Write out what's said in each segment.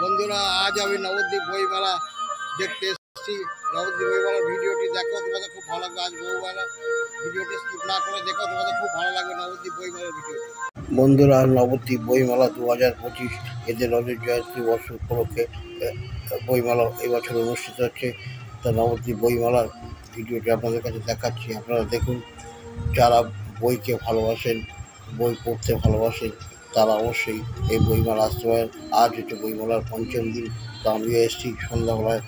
বন্ধুরা, আজ আমি নবদ্বীপ বইমেলা দেখতে এসেছি। নবদ্বীপ বইমেলার ভিডিওটি দেখো, তোমাদের খুব ভালো লাগবে। আজ বইমেলা ভিডিওটি স্কিপ না করে দেখো, তোমাদের খুব ভালো লাগবে নবদ্বীপ বইমেলার ভিডিও। বন্ধুরা, নবদ্বীপ বইমেলা 2025 এদের রজত জয়ন্তী বর্ষ উপলক্ষে বইমেলা এবছর অনুষ্ঠিত হচ্ছে। তা নবদ্বীপ বইমেলার ভিডিওটি আপনাদের কাছে দেখাচ্ছি, আপনারা দেখুন। যারা বইকে ভালোবাসেন, বই পড়তে ভালোবাসেন, তারা অবশ্যই এই বইমেলা আসতে পারেন। আজ হচ্ছে বইমেলার পঞ্চম দিন। তো আমিও এসেছি সন্ধ্যাবেলায়।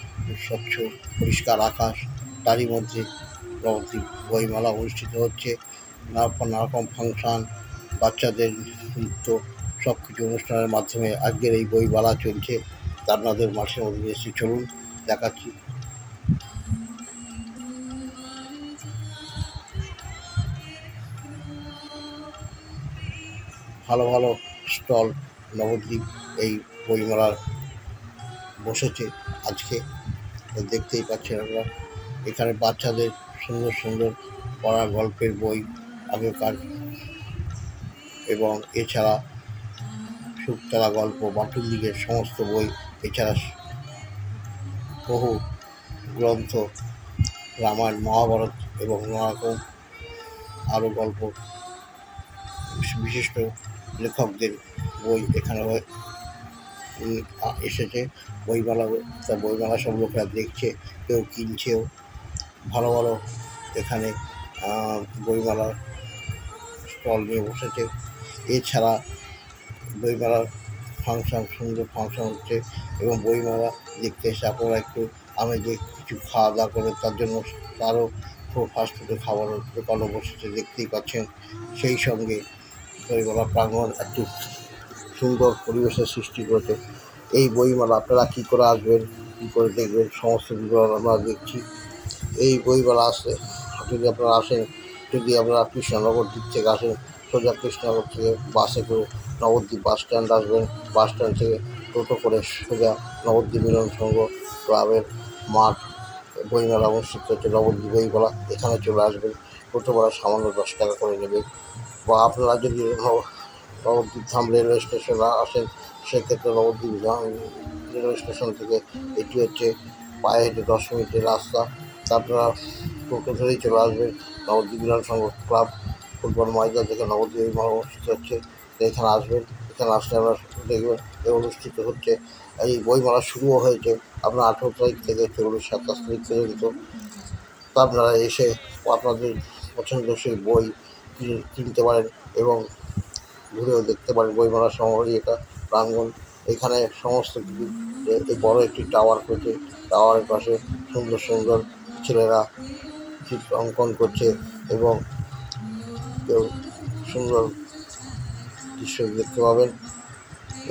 স্বচ্ছ পরিষ্কার আকাশ, তারই মধ্যে নবদ্বীপ বইমেলা অনুষ্ঠিত হচ্ছে। নানা রকম ফাংশান, বাচ্চাদের নৃত্য, সব কিছু অনুষ্ঠানের মাধ্যমে আজকের এই বইমেলা চলছে। তা আপনাদের মাঠের মধ্যে এসে চলুন, দেখাচ্ছি। ভালো ভালো স্টল নবদ্বীপ এই বইমেলার বসেছে আজকে, দেখতেই পাচ্ছেন আমরা। এখানে বাচ্চাদের সুন্দর সুন্দর পড়া গল্পের বই আগেকার, এবং এছাড়া শুকতলা গল্প, বাটুল দিকের সমস্ত বই, এছাড়া বহু গ্রন্থ, রামায়ণ, মহাভারত এবং নানা রকম আরও গল্প, বিশিষ্ট লেখকদের বই এখানে এসেছে বইমেলা। তা বইমেলা সব লোকেরা দেখছে, কেউ কিনছেও। ভালো ভালো এখানে বইমেলার স্টল নিয়ে বসেছে। এছাড়া বইমেলার ফাংশন, সুন্দর ফাংশন হচ্ছে, এবং বইমেলা দেখতে এসে আপনারা একটু আমেজে কিছু খাওয়া দাওয়া করে, তার জন্য তারও ফাস্টফুডের খাবারের দোকানও বসেছে, দেখতেই পাচ্ছেন। সেই সঙ্গে বইমেলা প্রাঙ্গণ একটি সুন্দর পরিবেশের সৃষ্টি করেছে। এই বইমেলা আপনারা কী করে আসবেন, কী করে দেখবেন, সমস্ত বিবরণ আমরা দেখছি। এই বইমেলা আসলে যদি আপনারা আসেন, যদি আপনারা কৃষ্ণনগর দিক থেকে আসেন, সোজা কৃষ্ণনগর থেকে বাসে করে নবদ্বীপ বাস স্ট্যান্ড আসবেন। বাস স্ট্যান্ড থেকে টোটো করে সোজা নবদ্বীপ মিলন সংঘ ক্লাবের মাঠ, বইমেলা অনুষ্ঠিত হচ্ছে নবদ্বীপ বইমেলা, এখানে চলে আসবেন। টোটো ভাড়া সামান্য 10 টাকা করে নেবে। বা আপনারা যদি নবদ্বীপ ধাম রেলওয়ে স্টেশনে আসেন, সেক্ষেত্রে নবদ্বীপ রেলওয়ে স্টেশন থেকে এটি হচ্ছে পায়ে হেঁটে 10 মিনিটের রাস্তা। আপনারা টোটো ধরেই চলে আসবেন নবদ্বীপ মিলন সংঘ ক্লাব ফুটবল ময়দান থেকে নবদ্বীপ বইমেলা অনুষ্ঠিত হচ্ছে। এখানে আসবেন, এখানে আসলে আমরা দেখবেন অনুষ্ঠিত হচ্ছে। এই বইমেলা শুরুও হয়েছে আপনার 18 তারিখ থেকে 27 তারিখ পর্যন্ত। তা আপনারা এসে আপনাদের পছন্দসই বই কিনতে পারেন এবং ঘুরেও দেখতে পারেন বইমেলার সময়। এটা প্রাঙ্গণ, এখানে সমস্ত কিছু, বড় একটি টাওয়ার করেছে। টাওয়ারের পাশে সুন্দর সুন্দর ছেলেরা চিত্র অঙ্কন করছে, এবং কেউ সুন্দর দৃশ্য দেখতে পাবেন।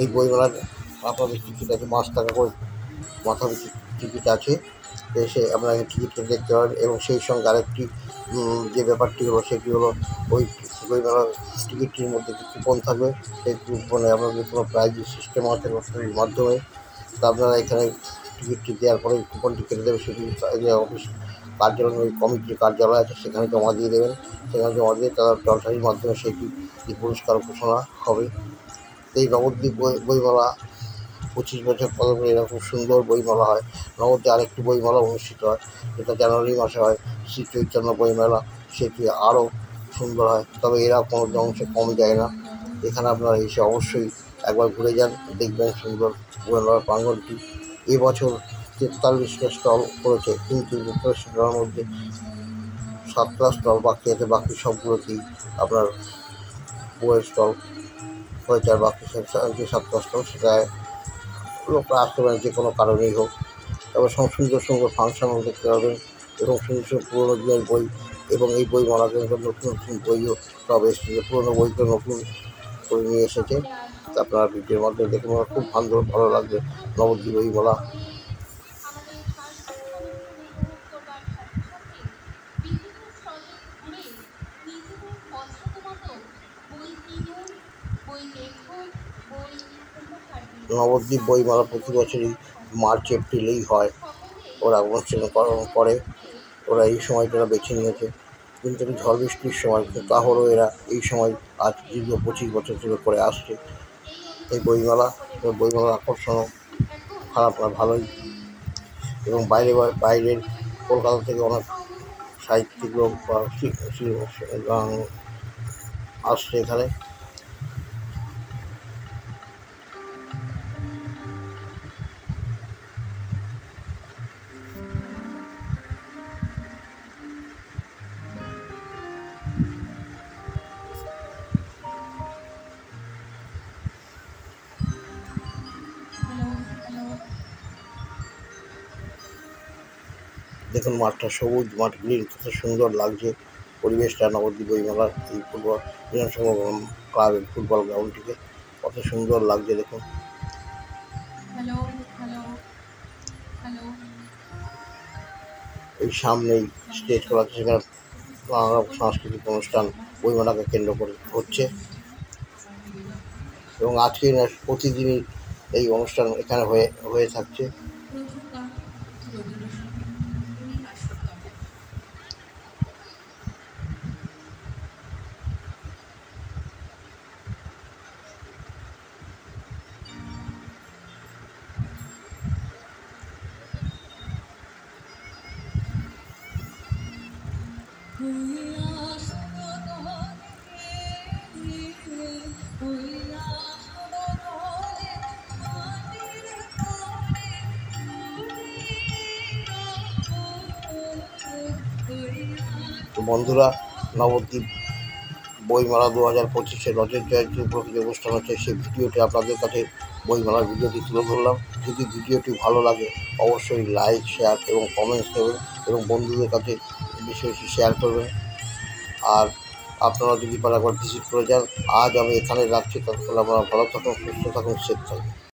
এই বইমেলার আপনাদের টিকিট আছে 5 টাকা করে, মাথা পিছু টিকিট আছে। এসে আপনারা টিকিট কেটে দেখতে পারেন। এবং সেই সঙ্গে আরেকটি যে ব্যাপারটি হলো, সেটি হলো ওই বইমেলার টিকিটটির মধ্যে একটি কুপন থাকবে। সেই কুপনে আপনাদের কোনো প্রাইজ সিস্টেম আছে লটারির মাধ্যমে। তা আপনারা এখানে টিকিটটি দেওয়ার পরে কুপনটি কেটে দেবে, সেটি অফিস কার্যালয়, ওই কমিটির কার্যালয় আছে, সেখানে জমা দিয়ে দেবেন। সেখানে জমা দিয়ে তারা লটারির মাধ্যমে সেটি পুরস্কার ঘোষণা হবে। এই নবদ্বীপ বইমেলা 25 বছর পর এরকম সুন্দর বইমেলা হয়। নবদ্বীপে আরেকটি বইমেলা অনুষ্ঠিত হয়, যেটা জানুয়ারি মাসে হয়, শ্রী চৈতন্য বইমেলা। সেটি আরও সুন্দর হয়, তবে এরা কোনো অংশে কম যায় না। এখানে আপনারা এসে অবশ্যই একবার ঘুরে যান, দেখবেন সুন্দর বইমেলার প্রাঙ্গণটি। এবছর 43টা স্টল করেছে, কিন্তু 43 স্টলের মধ্যে 7টা স্টল বাকি আছে। বাকি সবগুলোতেই আপনার বইয়ের স্টল হয়েছে, আর বাকি যে 7টা স্টল সেটায় লোকরা আসতে পারেন যে কোনো কারণেই হোক। তবে সুন্দর সুন্দর ফাংশনও দেখতে পাবেন, এবং সুন্দর সুন্দর পুরোনো দিনের বই, এবং এই বই মেলা কিন্তু নতুন নতুন বইও সব এসেছে, পুরোনো বইকে নতুন করে নিয়ে এসেছে। আপনারা ভিডিওর মাধ্যমে দেখে আমার খুব ভালো লাগবে নবদ্বীপ বইমেলা। নবদ্বীপ বইমেলা প্রতি বছরই মার্চ এপ্রিলেই হয়, ওরা অনুষ্ঠান করে। ওরা এই সময়টা বেছে নিয়েছে, কিন্তু ঝড় বৃষ্টির সময়, কিন্তু তাহলেও এরা এই সময় আজ দীর্ঘ 25 বছর ধরে করে আসছে। এই বইমেলার আকর্ষণ খারাপ না, ভালোই। এবং বাইরের কলকাতা থেকে অনেক সাহিত্যিক লোক বা আসছে এখানে। দেখুন মাঠটা সবুজ, মাঠ গ্রিন, কত সুন্দর লাগছে পরিবেশটা। নবদ্বীপ বইমেলার এই ফুটবল বিধানসভা ক্লাবের ফুটবল গ্রাউন্ডটিকে কত সুন্দর লাগছে দেখুন। এই সামনেই স্টেজ করা আছে, সেখানে নানা রকম সাংস্কৃতিক অনুষ্ঠান বইমেলাকে কেন্দ্র করে হচ্ছে। এবং আজকে না প্রতিদিনই এই অনুষ্ঠান এখানে হয়ে থাকছে। তো বন্ধুরা, নবদ্বীপ বইমেলা 2025 রথের জয়ন্তী উপলক্ষে অনুষ্ঠান হচ্ছে, সেই ভিডিওটি আপনাদের কাছে বইমেলার ভিডিওটি তুলে ধরলাম। যদি ভিডিওটি ভালো লাগে অবশ্যই লাইক, শেয়ার এবং কমেন্টস করবেন এবং বন্ধুদের কাছে বেশি বেশি শেয়ার করবেন। আর আপনারা যদি একবার ভিজিট করে যান। আজ আমি এখানে রাখছি, তাহলে আপনারা ভালো থাকুন, সুস্থ থাকুন, সেফ থাকুন।